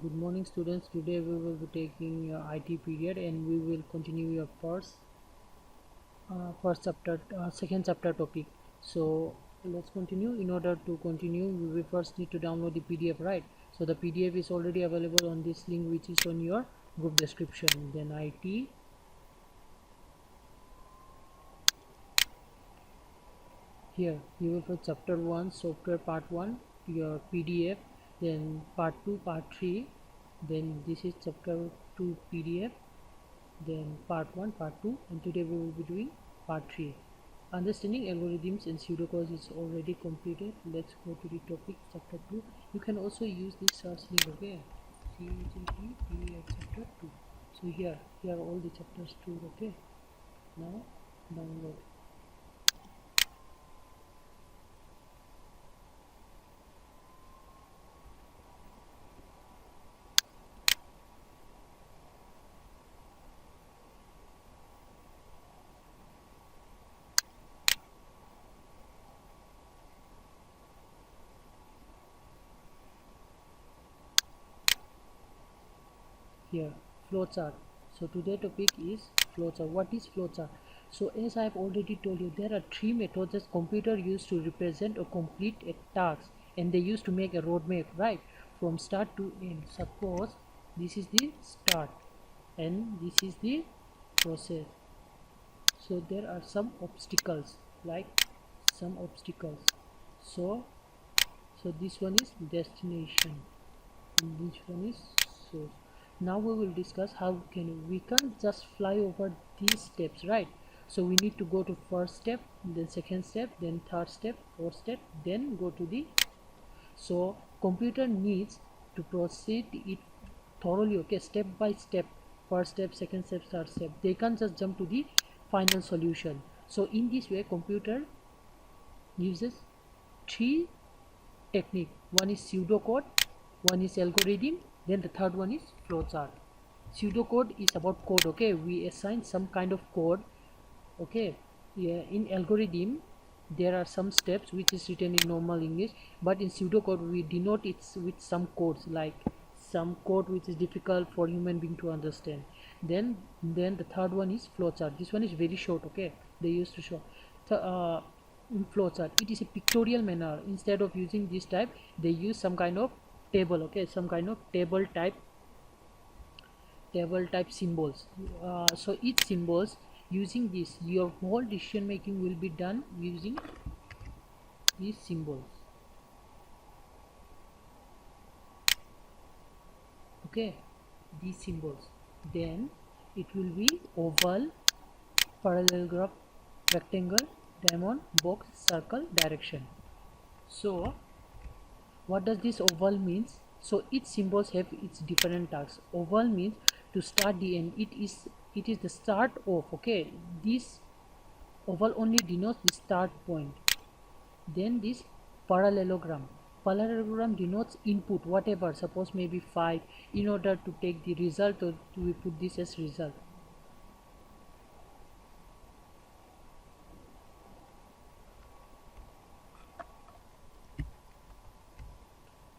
Good morning, students. Today we will be taking your IT period, and we will continue your first chapter, second chapter topic. So let's continue. In order to continue, we will first need to download the PDF, right? So the PDF is already available on this link, which is on your group description. Then IT. Here you will find chapter 1, software part 1, your PDF, then part 2, part 3, then this is chapter 2 PDF, then part 1, part 2, and today we will be doing part 3. Understanding algorithms and pseudocode is already completed. Let's go to the topic chapter 2. You can also use this search link, okay? CHAT chapter 2. So here are all the chapters 2, okay? Now download. Here, flowchart. So today topic is flowchart. What is flowchart? So as I have already told you, there are three methods that computer use to represent or complete a task, and they used to make a roadmap, right, from start to end. Suppose this is the start and this is the process. So there are some obstacles, like some obstacles. So this one is destination, and this one is source. Now we will discuss how we can't just fly over these steps, right? So we need to go to first step, then second step, then third step, fourth step, then go to the. So computer needs to proceed it thoroughly, okay, step by step. First step, second step, third step. They can't just jump to the final solution. So in this way, computer uses three technique. One is pseudocode, one is algorithm, then the third one is flowchart. Pseudocode is about code, okay? We assign some kind of code, okay? Yeah, in algorithm there are some steps which is written in normal English, but in pseudocode we denote it with some codes, like some code which is difficult for human being to understand. Then the third one is flowchart. This one is very short, okay? They used to show in flowchart. It is a pictorial manner. Instead of using this type, they use some kind of table, okay? Some kind of table type symbols. So each symbols, using this, your whole decision making will be done using these symbols, okay? These symbols. Then it will be oval, parallelogram, rectangle, diamond, box, circle, direction. So what does this oval means? So each symbols have its different tasks. Oval means to start the end. It is the start of, okay? This oval only denotes the start point. Then this parallelogram. Parallelogram denotes input, whatever, suppose maybe 5. In order to take the result, or we put this as result.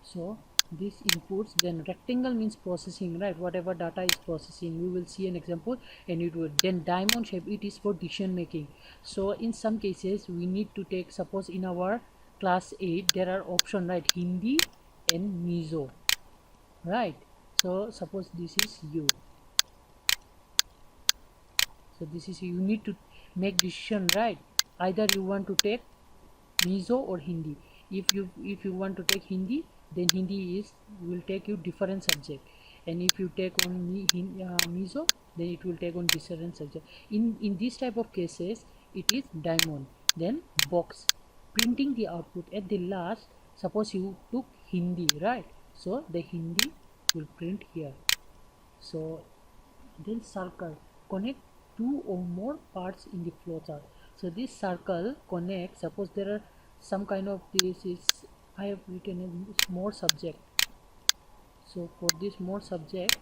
So this inputs. Then rectangle means processing, right? Whatever data is processing, we will see an example, and it would. Then diamond shape, it is for decision making. So in some cases we need to take, suppose in our class 8 there are option, right? Hindi and Mizo, right? So suppose this is you. So this is, you need to make decision, right? Either you want to take Mizo or Hindi. If you want to take Hindi, then Hindi will take you different subject, and if you take on Mizo, then it will take on different subject. In this type of cases, it is diamond. Then box, printing the output at the last. Suppose you took Hindi, right? So the Hindi will print here. So then circle, connect two or more parts in the flowchart. So this circle connects, suppose there are some kind of, this is, I have written a more subject. So for this more subject,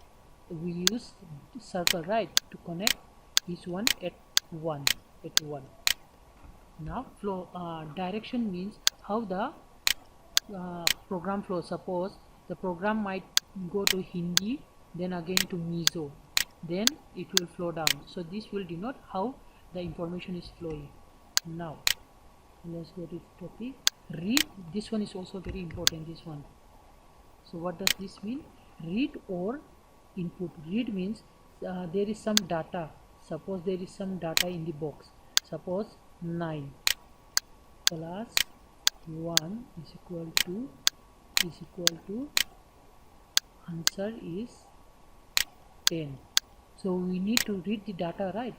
we use circle, right, to connect each one at one. Now flow direction means how the program flows. Suppose the program might go to Hindi, then again to Mizo, then it will flow down. So this will denote how the information is flowing. Now let's go to topic. Read, this one is also very important, this one. So what does this mean? Read or input. Read means there is some data. Suppose there is some data in the box. Suppose 9 plus 1 is equal to answer is 10. So we need to read the data, right?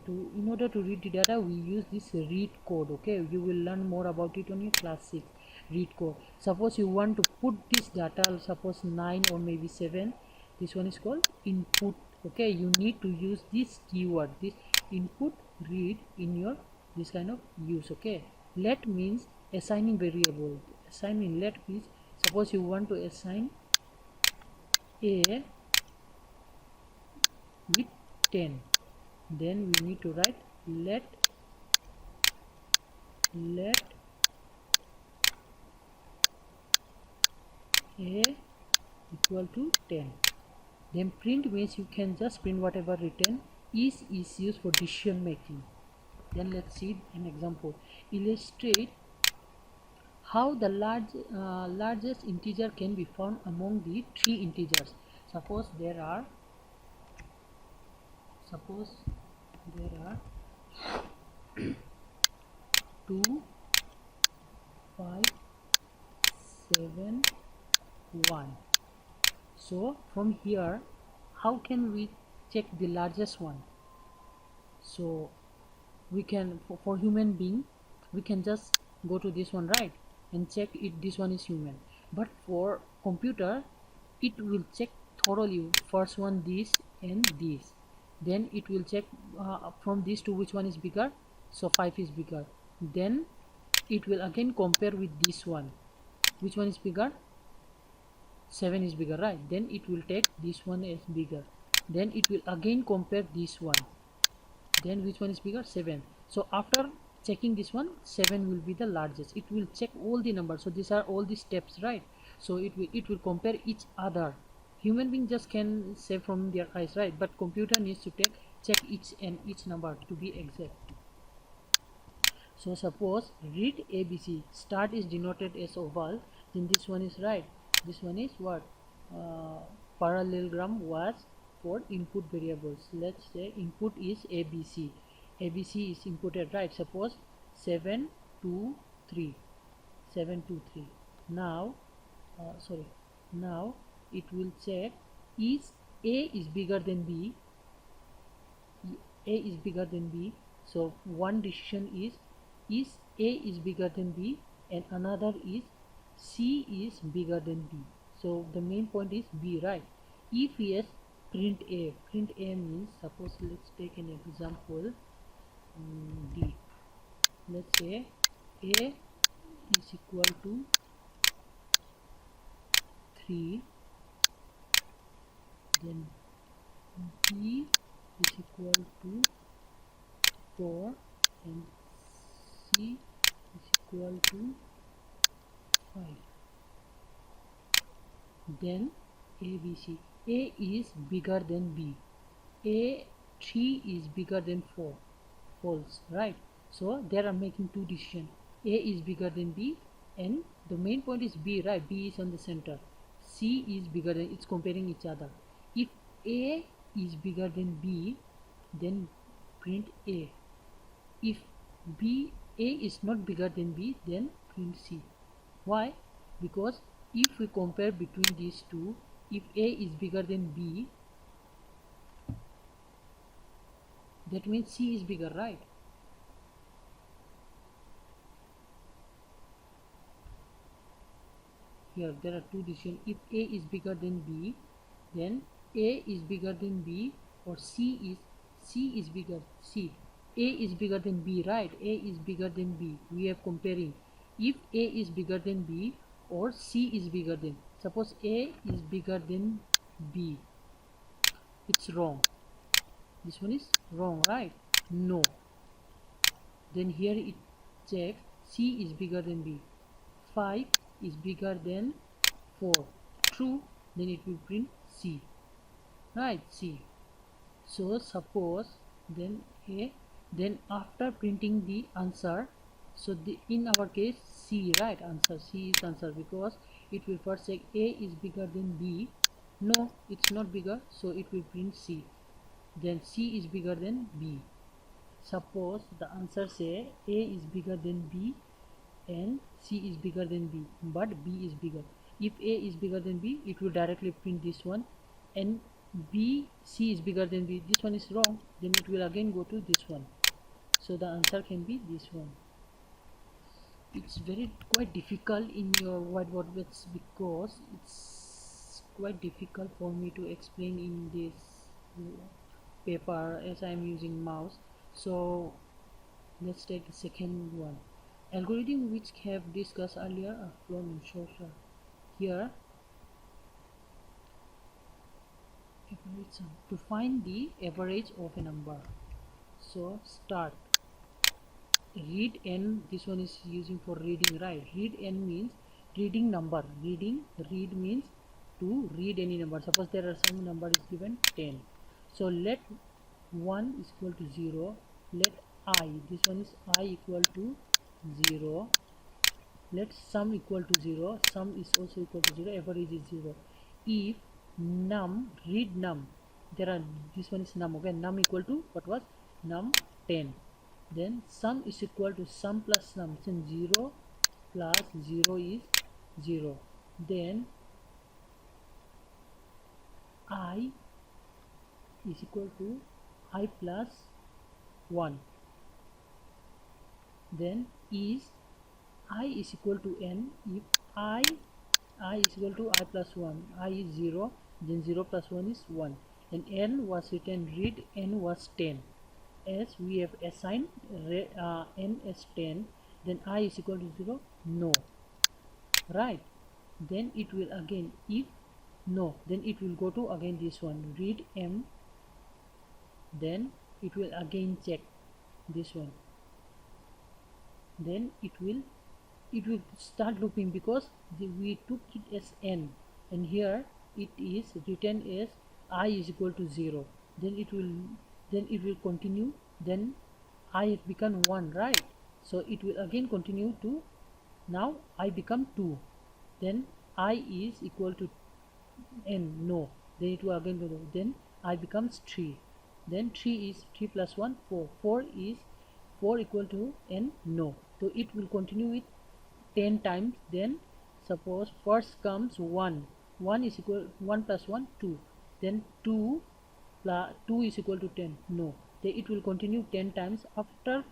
In order to read the data, we use this read code. Okay, you will learn more about it on your class 6 read code. Suppose you want to put this data, suppose 9 or maybe 7, this one is called input. Okay, you need to use this keyword, this input read in your this kind of use. Okay, let means assigning variable. Assigning let means suppose you want to assign a with 10, then we need to write let a equal to 10. Then print means you can just print whatever written. Is used for decision making. Then let's see an example. Illustrate how the largest integer can be found among the three integers. Suppose there are 2, 5, 7, 1. So from here, how can we check the largest one? So we can, for human being, we can just go to this one, right, and check if this one is human. But for computer, it will check thoroughly. First one this and this, then it will check from these two which one is bigger. So 5 is bigger. Then it will again compare with this one, which one is bigger. 7 is bigger, right? Then it will take this one as bigger. Then it will again compare this one. Then which one is bigger? 7. So after checking this one, 7 will be the largest. It will check all the numbers. So these are all the steps, right? So it will compare each other. Human being just can say from their eyes, right? But computer needs to check each number to be exact. So suppose read ABC. Start is denoted as oval. Then this one is right. This one is what? Parallelogram was for input variables. Let's say input is ABC. ABC is inputted, right? Suppose 7 2 3. 7 2 3. Now now it will check is A is bigger than B. A is bigger than B. So one decision is A is bigger than B, and another is C is bigger than B. So the main point is B, right? If yes, print A. Print A means, suppose let's take an example, D. Let's say A is equal to 3, then B is equal to 4, and C is equal to 5. Then ABC. A is bigger than B. A 3 is bigger than 4. False, right? So they are making two decisions. A is bigger than B, and the main point is B, right? B is on the center. C is bigger than, it's comparing each other. If A is bigger than B, then print A. If A is not bigger than B, then print C. Why? Because if we compare between these two, if A is bigger than B, that means C is bigger, right? Here there are two decisions. If A is bigger than B, then A is bigger than B, or C is bigger. A is bigger than B, right? A is bigger than B. We are comparing. If A is bigger than B, or C is bigger than. Suppose A is bigger than B. It's wrong. This one is wrong, right? No. Then here it checks C is bigger than B. 5 is bigger than 4. true, then it will print C, right? C. So suppose then A, then after printing the answer, so in our case C, right? Answer C is answer, because it will first check A is bigger than B. No, it's not bigger, so it will print C. Then C is bigger than B. Suppose the answer say A is bigger than B and C is bigger than B, but B is bigger. If A is bigger than B, it will directly print this one, and C is bigger than B, this one is wrong, then it will again go to this one. So the answer can be this one. It's quite difficult in your whiteboard bits, because it's quite difficult for me to explain in this paper as I am using mouse. So let's take the second one. Algorithm which have discussed earlier are flown in shorter. Here, to find the average of a number. So start. Read n, this one is using for reading, right? Read n means reading number. Read means to read any number. Suppose there are some number is given 10. So let 1 is equal to 0. Let I, this one is I equal to 0. Let sum equal to 0. Sum is also equal to 0. Average is 0. If num, read num, there are, this one is num, okay? Num equal to, what was num 10. Then sum is equal to sum plus sum, so 0 plus 0 is 0. Then I is equal to I plus 1. Then is I is equal to n. If I is equal to I plus 1, I is 0, then 0 plus 1 is 1. And n was written, read n was 10. As we have assigned n as 10, then I is equal to 0, no, right? Then it will again, if no, then it will go to again this one, read m, then it will again check this one, then it will start looping, because we took it as n, and here it is written as I is equal to 0. Then it will continue, then I become 1, right? So it will again continue to, now I become 2, then I is equal to n, no, then it will again go to, then I becomes 3, then 3 is 3 plus 1, 4, 4 is 4 equal to n, no. So it will continue with 10 times. Then suppose first comes 1 is equal 1 plus 1, 2, then 2 plus 2 is equal to 10, no. Then it will continue 10 times. After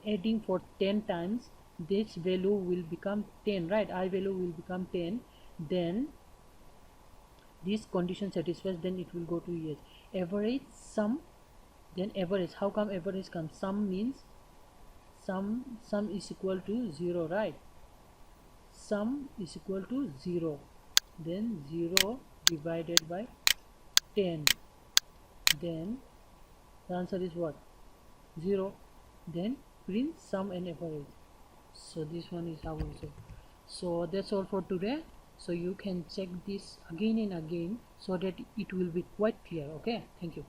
adding for 10 times, this value will become 10, right? I value will become 10. Then this condition satisfies, then it will go to yes. Average sum, then average, how come average comes? Sum means sum is equal to 0, right? Sum is equal to 0, then 0 divided by 10, then the answer is what? 0. Then print sum and average. So this one is how we solve. So that's all for today. So you can check this again and again, so that it will be quite clear. Okay, thank you.